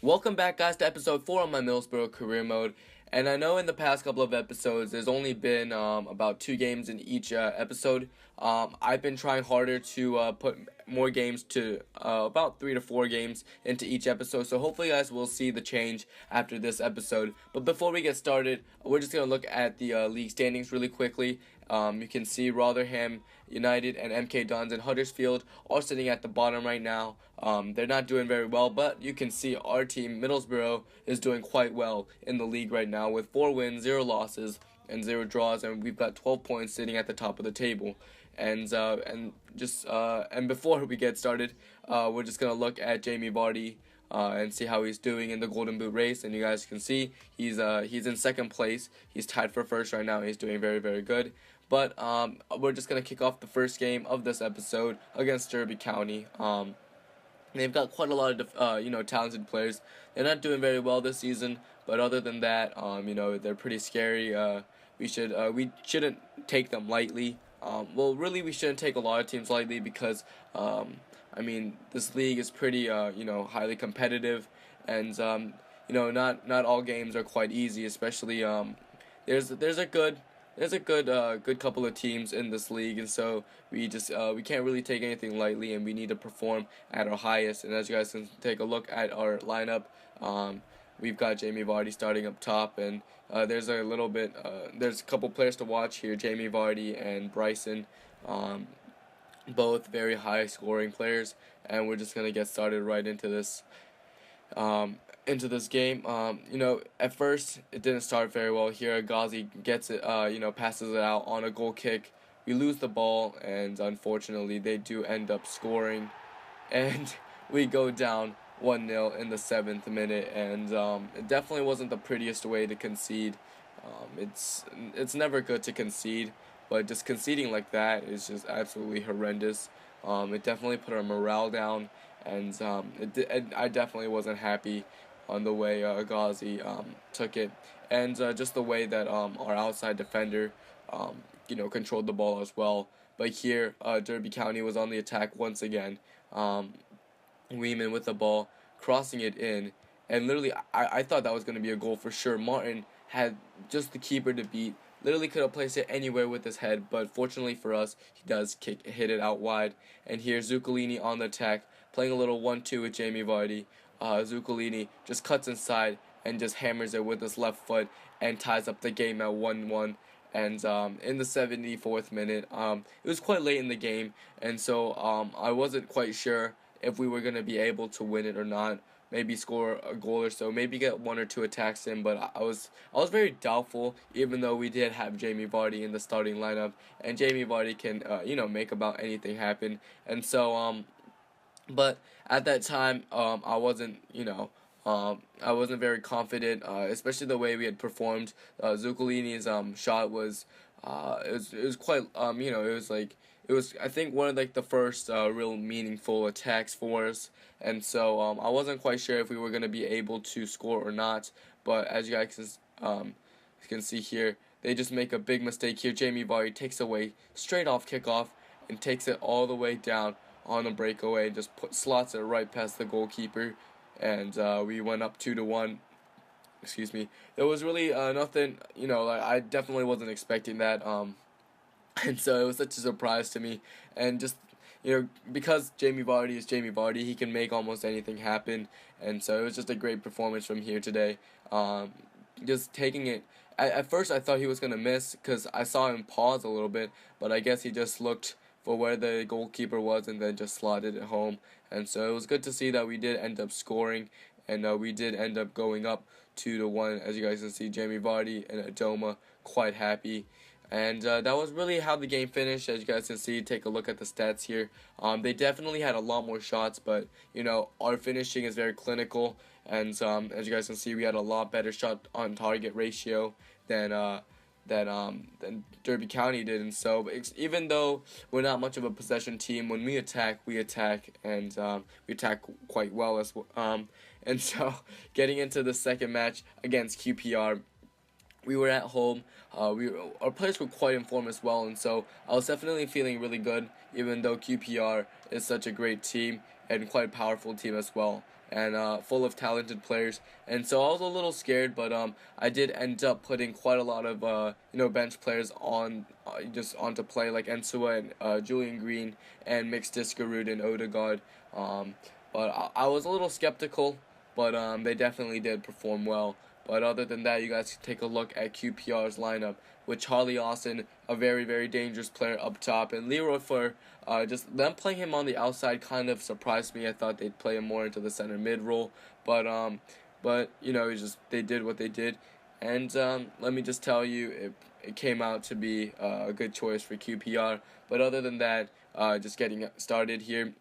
Welcome back, guys, to episode 4 of my Middlesbrough career mode. And I know in the past couple of episodes, there's only been about 2 games in each episode. I've been trying harder to put more games to about 3 to 4 games into each episode. So hopefully, guys, will see the change after this episode. But before we get started, we're just going to look at the league standings really quickly. You can see Rotherham United and MK Dons and Huddersfield are sitting at the bottom right now. They're not doing very well, but you can see our team, Middlesbrough, is doing quite well in the league right now with 4 wins, 0 losses, and 0 draws, and we've got 12 points sitting at the top of the table. And before we get started, we're just gonna look at Jamie Vardy and see how he's doing in the Golden Boot race. And you guys can see he's in second place. He's tied for first right now. He's doing very, very good. But we're just gonna kick off the first game of this episode against Derby County. They've got quite a lot of talented players. They're not doing very well this season, but other than that, they're pretty scary. We shouldn't take them lightly. Really, we shouldn't take a lot of teams lightly because this league is pretty highly competitive, and not all games are quite easy. Especially there's a good couple of teams in this league, and so we can't really take anything lightly, and we need to perform at our highest. And as you guys can take a look at our lineup, we've got Jamie Vardy starting up top, and there's a couple players to watch here: Jamie Vardy and Bryson, both very high scoring players. And we're just gonna get started right into this. Into this game. At first it didn't start very well here. Ghazi gets it, passes it out on a goal kick. We lose the ball, and unfortunately they do end up scoring, and we go down 1-0 in the 7th minute, and it definitely wasn't the prettiest way to concede. It's never good to concede, but just conceding like that is just absolutely horrendous. It definitely put our morale down, and I definitely wasn't happy on the way Ghazi took it, and just the way that our outside defender controlled the ball as well. But here, Derby County was on the attack once again. Weeman with the ball, crossing it in, and literally I thought that was going to be a goal for sure. Martin had just the keeper to beat. Literally could have placed it anywhere with his head, but fortunately for us, he does hit it out wide. And here, Zuccolini on the attack, playing a little 1-2 with Jamie Vardy. Zuccolini just cuts inside and just hammers it with his left foot and ties up the game at 1-1. And in the 74th minute, it was quite late in the game, and so I wasn't quite sure if we were going to be able to win it or not. Maybe score a goal or so, maybe get 1 or 2 attacks in, but I was very doubtful, even though we did have Jamie Vardy in the starting lineup, and Jamie Vardy can make about anything happen. And so but at that time, I wasn't very confident, especially the way we had performed. Zuccolini's shot was, it was quite, it was, I think, one of the first real meaningful attacks for us. And so I wasn't quite sure if we were gonna be able to score or not. But as you guys can see here, they just make a big mistake here. Jamie Vardy takes away straight off kickoff and takes it all the way down on a breakaway, just slots it right past the goalkeeper, and we went up 2-1. Excuse me. There was really nothing, I definitely wasn't expecting that, and so it was such a surprise to me, and just because Jamie Vardy is Jamie Vardy, he can make almost anything happen, and so it was just a great performance from here today. Just taking it. At first, I thought he was gonna miss because I saw him pause a little bit, but I guess he just looked for where the goalkeeper was and then just slotted it home. And so it was good to see that we did end up scoring, and we did end up going up 2-1. As you guys can see, Jamie Vardy and Adoma quite happy. And that was really how the game finished. As you guys can see, take a look at the stats here. They definitely had a lot more shots, but our finishing is very clinical. And as you guys can see, we had a lot better shot on target ratio than Derby County did. And so even though we're not much of a possession team, when we attack, and we attack quite well as well. And so getting into the second match against QPR, we were at home. Our players were quite in form as well, and so I was definitely feeling really good, even though QPR is such a great team and quite a powerful team as well. and full of talented players. And so I was a little scared, but I did end up putting quite a lot of bench players on just onto play, like Ensua and Julian Green and Mix Discarud and Odegaard. But I was a little skeptical, but they definitely did perform well. But other than that, you guys can take a look at QPR's lineup with Charlie Austin, a very, very dangerous player up top, and Leroy Fer. Just them playing him on the outside kind of surprised me. I thought they'd play him more into the center mid role, but it's just they did what they did, and let me just tell you, it came out to be a good choice for QPR. But other than that, just getting started here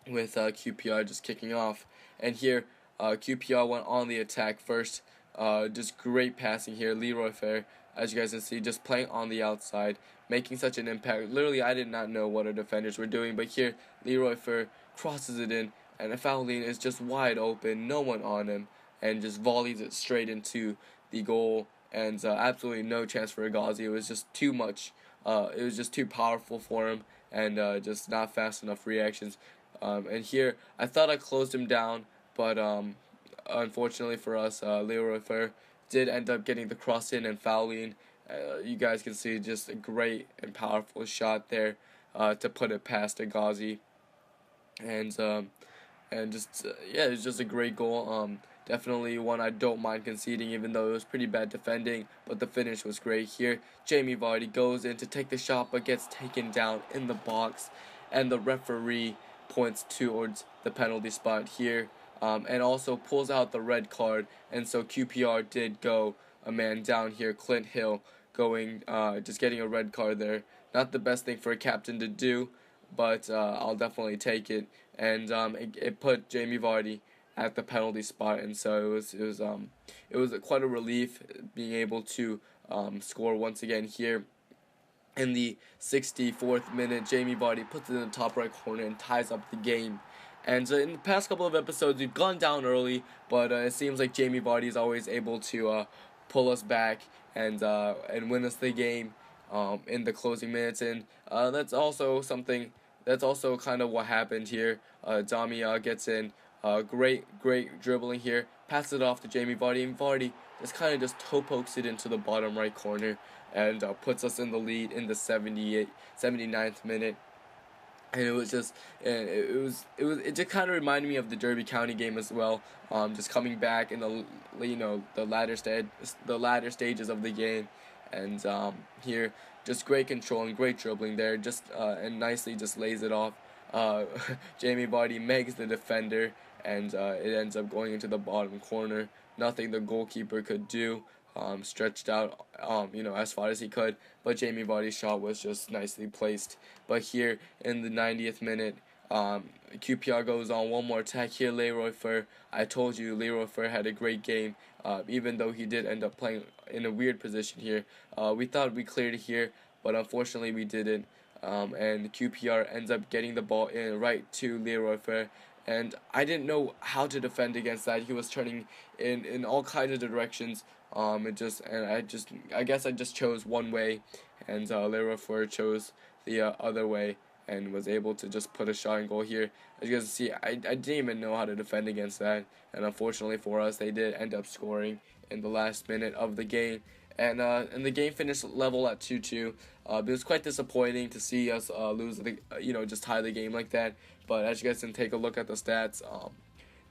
with QPR just kicking off, and here QPR went on the attack first. Just great passing here, Leroy Fer, as you guys can see, just playing on the outside, making such an impact. Literally, I did not know what our defenders were doing, but here, Leroy Fer crosses it in, and Fowlin is just wide open, no one on him, and just volleys it straight into the goal, and absolutely no chance for Agazi. It was just too much. It was just too powerful for him, and just not fast enough reactions. And here, I thought I closed him down, but unfortunately for us, Leroy Fer did end up getting the cross in and fouling. You guys can see just a great and powerful shot there to put it past Agazi. And just yeah, it was just a great goal. Definitely one I don't mind conceding, even though it was pretty bad defending, but the finish was great here. Jamie Vardy goes in to take the shot, but gets taken down in the box, and the referee points towards the penalty spot here. And also pulls out the red card, and so QPR did go a man down here. Clint Hill going, just getting a red card there. Not the best thing for a captain to do, but I'll definitely take it. And it put Jamie Vardy at the penalty spot, and so it was quite a relief being able to score once again here. In the 64th minute, Jamie Vardy puts it in the top right corner and ties up the game. And in the past couple of episodes, we've gone down early, but it seems like Jamie Vardy is always able to pull us back and win us the game in the closing minutes. And that's also something. That's also kind of what happened here. Damia gets in, great dribbling here, passes it off to Jamie Vardy, and Vardy just toe pokes it into the bottom right corner and puts us in the lead in the 79th minute. And it just kind of reminded me of the Derby County game as well. Just coming back in the latter stages of the game, and here just great control and great dribbling there. And nicely just lays it off. Jamie Vardy makes the defender, and it ends up going into the bottom corner. Nothing the goalkeeper could do. Stretched out, as far as he could, but Jamie Vardy's shot was just nicely placed. But here in the 90th minute, QPR goes on one more attack here. Leroy Fer, I told you Leroy Fer had a great game, even though he did end up playing in a weird position here. We thought we cleared it here, but unfortunately we didn't. And QPR ends up getting the ball in right to Leroy Fer. And I didn't know how to defend against that. He was turning in all kinds of directions. I guess I just chose one way, and Leroy Fer chose the other way, and was able to just put a shot and goal here. As you guys can see, I didn't even know how to defend against that, and unfortunately for us, they did end up scoring in the last minute of the game, and the game finished level at 2-2. It was quite disappointing to see us lose just tie the game like that. But as you guys can take a look at the stats,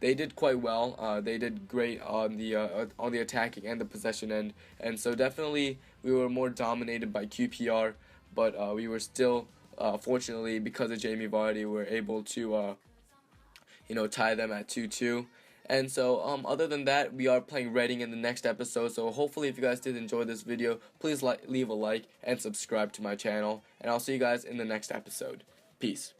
they did quite well. They did great on the attacking and the possession end, and so definitely we were more dominated by QPR. But we were still, fortunately, because of Jamie Vardy, we were able to tie them at 2-2. And so other than that, we are playing Reading in the next episode. So hopefully, if you guys did enjoy this video, please leave a like and subscribe to my channel. And I'll see you guys in the next episode. Peace.